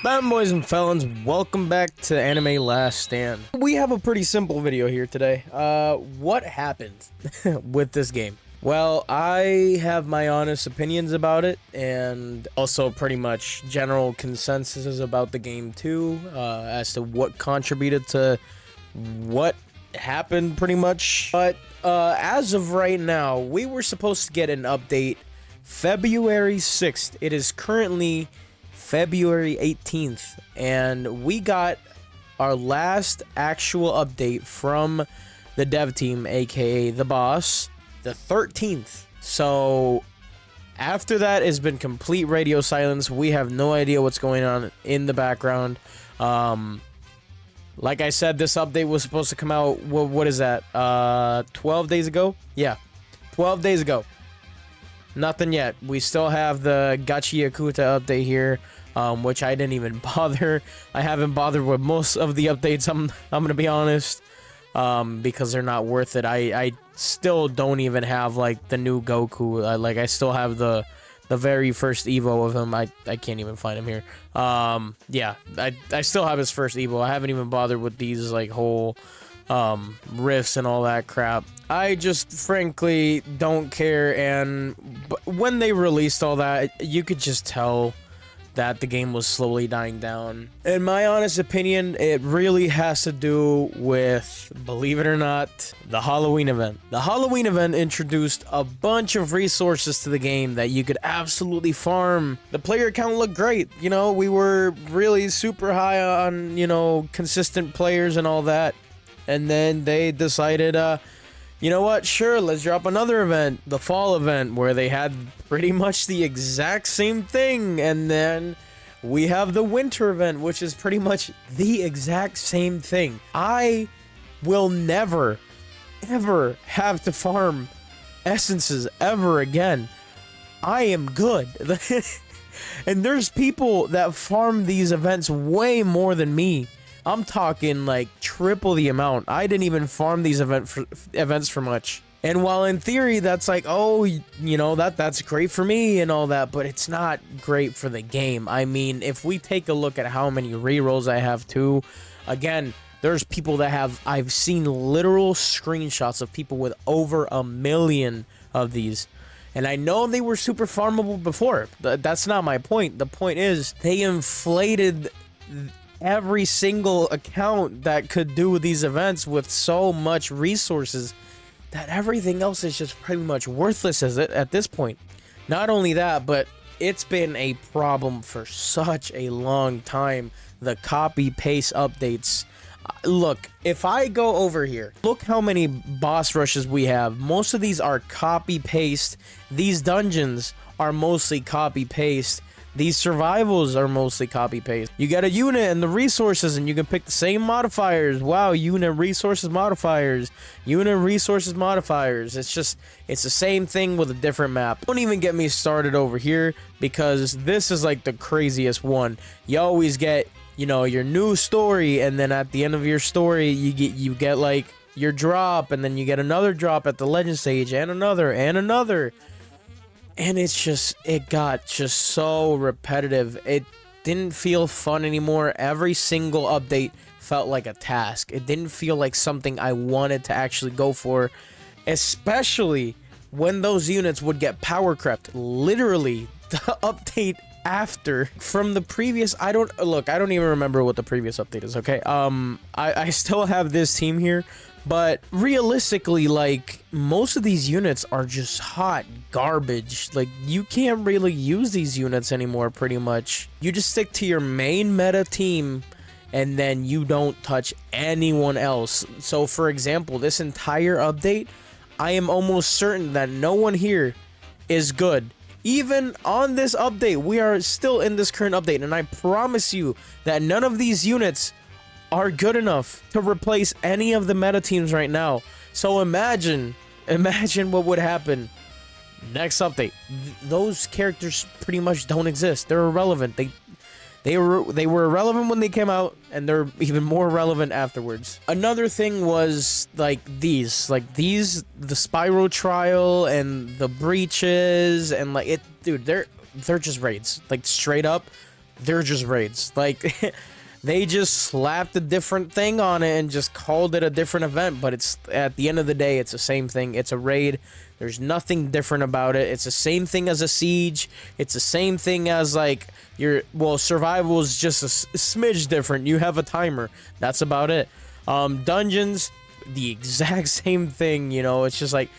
Bam, boys and felons, welcome back to Anime Last Stand. We have a pretty simple video here today. What happened with this game? Well, I have my honest opinions about it, and also pretty much general consensus about the game too, as to what contributed to what happened pretty much. But as of right now, we were supposed to get an update February 6th. It is currently February 18th, and we got our last actual update from the dev team, aka the boss, the 13th. So after that has been complete radio silence. We have no idea what's going on in the background. Like I said, this update was supposed to come out, what is that, 12 days ago? Yeah, 12 days ago. Nothing yet. We still have the Gachi Yakuta update here, which I didn't even bother. I haven't bothered with most of the updates, I'm gonna be honest, because they're not worth it. I still don't even have like the new Goku. I still have the very first Evo of him. I can't even find him here. Yeah, I still have his first Evo. I haven't even bothered with these like whole riffs and all that crap. I just frankly don't care, and when they released all that, you could just tell that the game was slowly dying down. In my honest opinion, it really has to do with, believe it or not, the Halloween event. The Halloween event introduced a bunch of resources to the game that you could absolutely farm. The player count looked great. You know, we were really super high on, you know, consistent players and all that. And then they decided, you know what, sure, let's drop another event, the fall event, where they had pretty much the exact same thing. And then we have the winter event, which is pretty much the exact same thing. I will never, ever have to farm essences ever again. I am good. And there's people that farm these events way more than me. I'm talking like triple the amount. I didn't even farm these events for much. And while in theory that's like, oh, you know, that's great for me and all that, but it's not great for the game. I mean, if we take a look at how many rerolls I have too, again, there's people that have, I've seen literal screenshots of people with over 1 million of these. And I know they were super farmable before. That's not my point. The point is they inflated every single account that could do these events with so much resources that everything else is just pretty much worthless at this point. Not only that, but it's been a problem for such a long time. The copy paste updates. Look, if I go over here, look how many boss rushes we have. Most of these are copy paste. These dungeons are mostly copy paste. These survivals are mostly copy-paste. You get a unit and the resources, and you can pick the same modifiers. Wow, unit resources modifiers. Unit resources modifiers. It's the same thing with a different map. Don't even get me started over here, because this is like the craziest one. You always get, you know, your new story, and then at the end of your story, you get like your drop, and then you get another drop at the legend stage, and another, and another. And it's just, it got just so repetitive. It didn't feel fun anymore. Every single update felt like a task. It didn't feel like something I wanted to actually go for, especially when those units would get power crept. Literally, the update after from the previous, I don't even remember what the previous update is, okay? I still have this team here, but realistically, like, most of these units are just hot garbage. Like, you can't really use these units anymore, pretty much. You just stick to your main meta team, and then you don't touch anyone else. So, for example, this entire update, I am almost certain that no one here is good. Even on this update, we are still in this current update, and I promise you that none of these units are good enough to replace any of the meta teams right now. So imagine what would happen next update. Those characters pretty much don't exist. They're irrelevant. They were irrelevant when they came out, and they're even more relevant afterwards. Another thing was like these, the Spiral Trial and the Breaches, and like it, dude, they're just raids. Like, straight up, they're just raids. Like, they just slapped a different thing on it and just called it a different event, but it's, at the end of the day, it's the same thing. It's a raid. There's nothing different about it. It's the same thing as a siege. It's the same thing as, like, survival is just a smidge different. You have a timer. That's about it. Dungeons, the exact same thing, you know. It's just like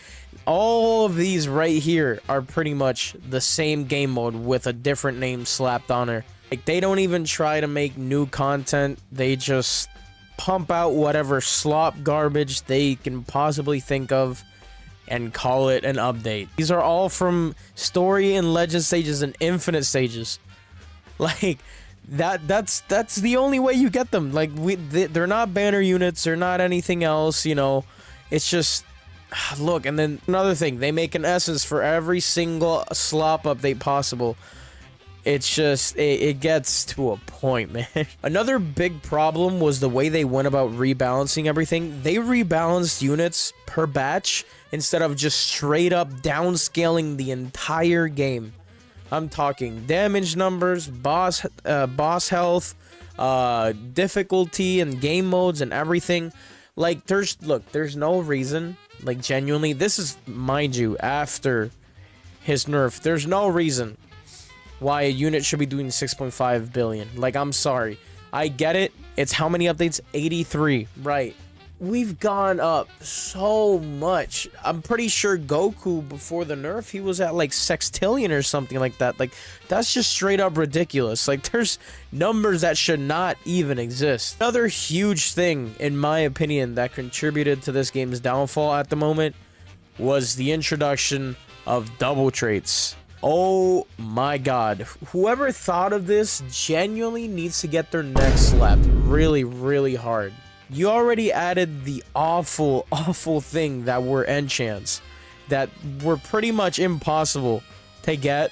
all of these right here are pretty much the same game mode with a different name slapped on it. Like, they don't even try to make new content. They just pump out whatever slop garbage they can possibly think of and call it an update. These are all from story and legend stages and infinite stages. Like, that's the only way you get them. Like, they're not banner units, they're not anything else, you know. It's just, look. And then another thing, they make an essence for every single slop update possible. It's just, it gets to a point, man. Another big problem was the way they went about rebalancing everything. They rebalanced units per batch instead of just straight up downscaling the entire game. I'm talking damage numbers, boss health, difficulty and game modes and everything. Like, there's no reason, like, genuinely, this is, mind you, after his nerf. There's no reason why a unit should be doing 6.5 billion. Like, I'm sorry. I get it. It's how many updates? 83. Right. We've gone up so much. I'm pretty sure Goku, before the nerf, he was at like sextillion or something like that. Like, that's just straight up ridiculous. Like, there's numbers that should not even exist. Another huge thing, in my opinion, that contributed to this game's downfall at the moment was the introduction of double traits. Oh my god. Whoever thought of this genuinely needs to get their neck slapped really, really hard. You already added the awful thing that were enchants that were pretty much impossible to get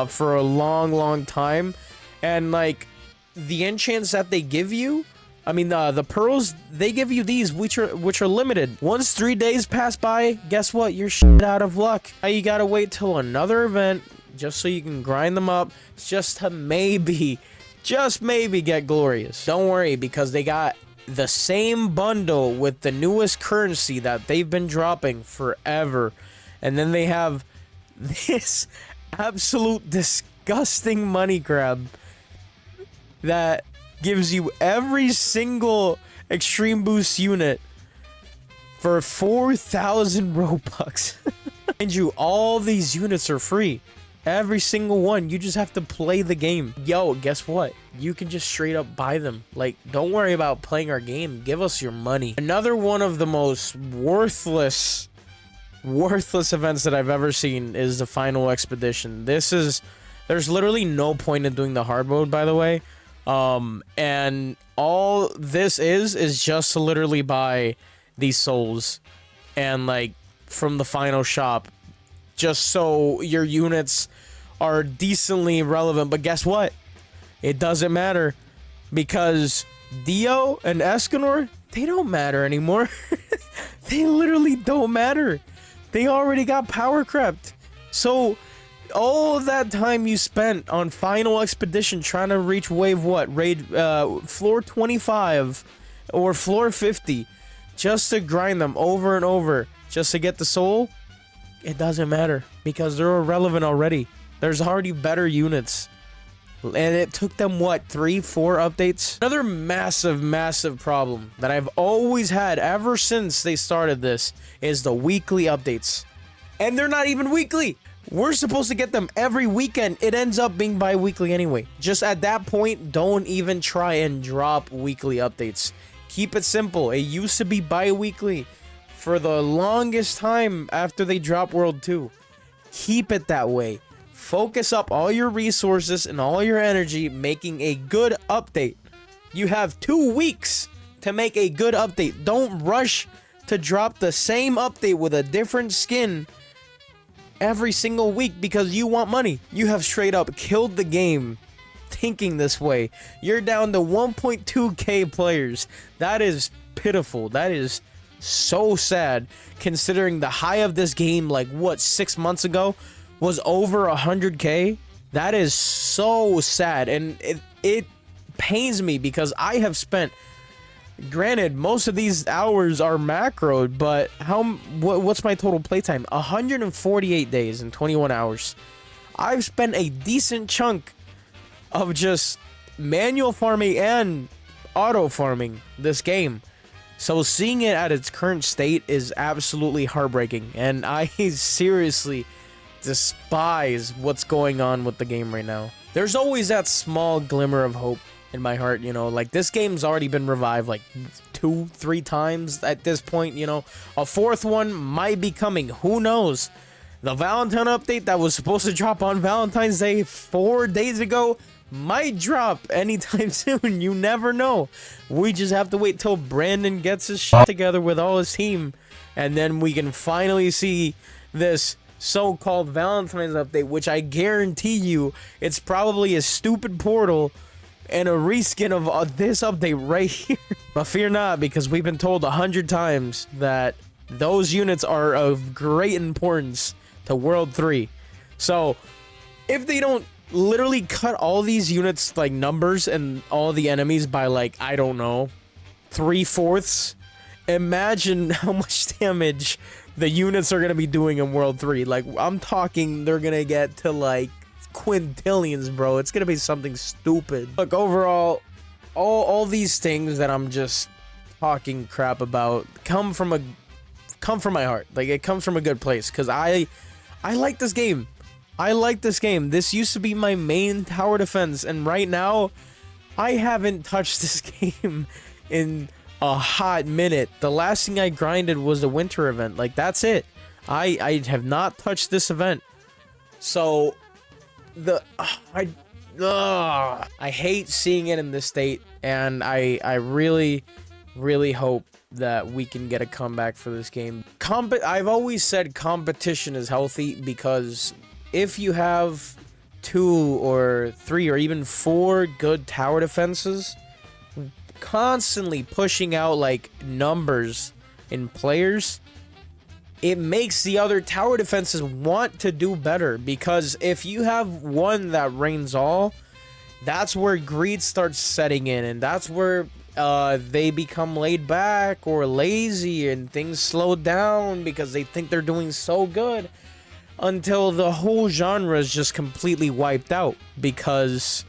for a long time. And, like, the enchants that they give you, I mean, the pearls, they give you these, which are limited. Once 3 days pass by, guess what? You're shit out of luck. Now you gotta wait till another event just so you can grind them up, just to maybe, just maybe get glorious. Don't worry, because they got the same bundle with the newest currency that they've been dropping forever. And then they have this absolute disgusting money grab that gives you every single Extreme Boost unit for 4,000 Robux. And all these units are free. Every single one. You just have to play the game. Yo, guess what? You can just straight up buy them. Like, don't worry about playing our game. Give us your money. Another one of the most worthless events that I've ever seen is the Final Expedition. There's literally no point in doing the hard mode, by the way. And all this is just to literally buy these souls and, like, from the final shop, just so your units are decently relevant. But guess what? It doesn't matter, because Dio and Escanor, they don't matter anymore. They literally don't matter. They already got power crept. So all of that time you spent on Final Expedition trying to reach wave floor 25 or floor 50 just to grind them over and over just to get the soul, it doesn't matter, because they're irrelevant already. There's already better units. And it took them, what, 3-4 updates? Another massive problem that I've always had ever since they started this is the weekly updates. And they're not even weekly. We're supposed to get them every weekend. It ends up being bi-weekly anyway. Just at that point, don't even try and drop weekly updates. Keep it simple. It used to be bi-weekly for the longest time after they dropped World 2. Keep it that way. Focus up all your resources and all your energy making a good update. You have 2 weeks to make a good update. Don't rush to drop the same update with a different skin every single week because you want money. You have straight up killed the game thinking this way. You're down to 1.2k players. That is pitiful. That is so sad, considering the high of this game, like, what, 6 months ago was over 100k. That is so sad, and it pains me because I have spent, granted, most of these hours are macroed, but what's my total playtime? 148 days and 21 hours. I've spent a decent chunk of just manual farming and auto farming this game. So seeing it at its current state is absolutely heartbreaking, and I seriously despise what's going on with the game right now. There's always that small glimmer of hope in my heart, you know, like this game's already been revived like 2-3 times at this point, you know. A fourth one might be coming, who knows. The Valentine update that was supposed to drop on Valentine's Day 4 days ago might drop anytime soon. You never know. We just have to wait till Brandon gets his shit together with all his team, and then we can finally see this so-called Valentine's update, which I guarantee you it's probably a stupid portal and a reskin of this update right here. But fear not, because we've been told 100 times that those units are of great importance to World 3. So if they don't literally cut all these units like numbers and all the enemies by like, I don't know, 3/4, imagine how much damage the units are going to be doing in World 3. Like, I'm talking they're going to get to like quintillions, bro. It's going to be something stupid. Look, overall, all these things that I'm just talking crap about come from my heart. Like, it comes from a good place, because I like this game. I like this game. This used to be my main tower defense, and right now I haven't touched this game in a hot minute. The last thing I grinded was the winter event. Like, that's it. I have not touched this event. So I hate seeing it in this state, and I really hope that we can get a comeback for this game. I've always said competition is healthy, because if you have 2 or 3 or even 4 good tower defenses, constantly pushing out like numbers in players, it makes the other tower defenses want to do better. Because if you have one that reigns all, that's where greed starts setting in, and that's where they become laid back or lazy, and things slow down because they think they're doing so good, until the whole genre is just completely wiped out, because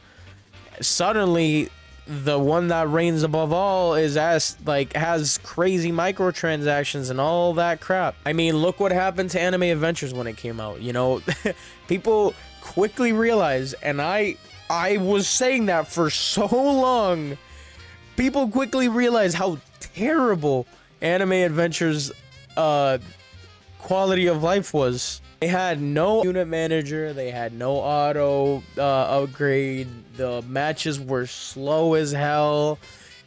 suddenly the one that reigns above all is has crazy microtransactions and all that crap. I mean, look what happened to Anime Adventures when it came out, you know. People quickly realized, and I was saying that for so long, people quickly realized how terrible Anime Adventures quality of life was. They had no unit manager, they had no auto upgrade, the matches were slow as hell,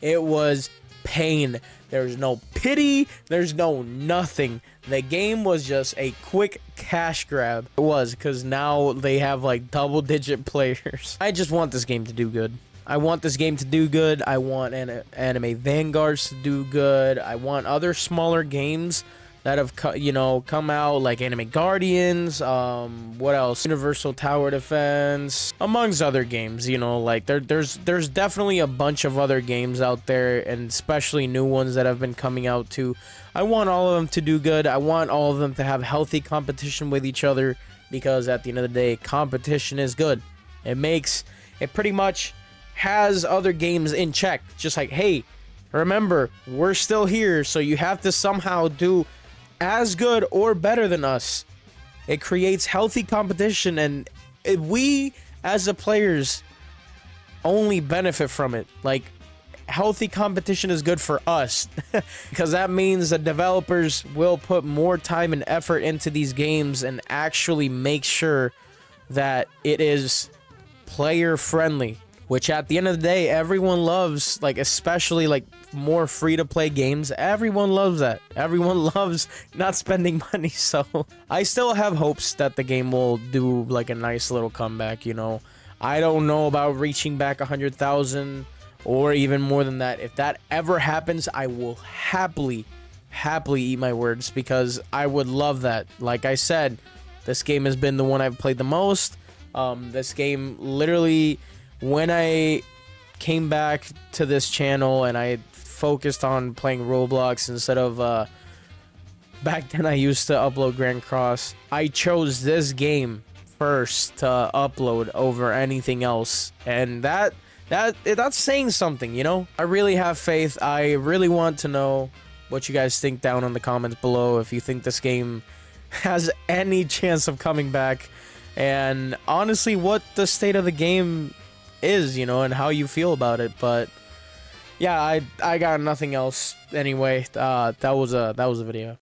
it was pain. There's no pity, there's no nothing. The game was just a quick cash grab. It was, because now they have like double-digit players. I just want this game to do good. I want this game to do good. I want Anime Vanguards to do good. I want other smaller games that have come out, like Anime Guardians, what else, Universal Tower Defense, amongst other games. You know, like there's definitely a bunch of other games out there, and especially new ones that have been coming out too. I want all of them to do good. I want all of them to have healthy competition with each other, because at the end of the day, competition is good. It pretty much has other games in check. Just like, hey, remember, we're still here, so you have to somehow do as good or better than us. It creates healthy competition, and we as the players only benefit from it. Like, healthy competition is good for us, because that means the developers will put more time and effort into these games and actually make sure that it is player friendly, which at the end of the day, everyone loves. Like, especially like more free-to-play games, everyone loves that. Everyone loves not spending money. So I still have hopes that the game will do like a nice little comeback, you know. I don't know about reaching back 100,000 or even more than that. If that ever happens, I will happily eat my words, because I would love that. Like I said, this game has been the one I've played the most. This game literally, when I came back to this channel and I focused on playing Roblox instead of back then I used to upload Grand Cross, I chose this game first to upload over anything else, and that's saying something, you know? I really have faith. I really want to know what you guys think down in the comments below, if you think this game has any chance of coming back, and honestly what the state of the game is, you know, and how you feel about it. But yeah, I got nothing else anyway. That was a video.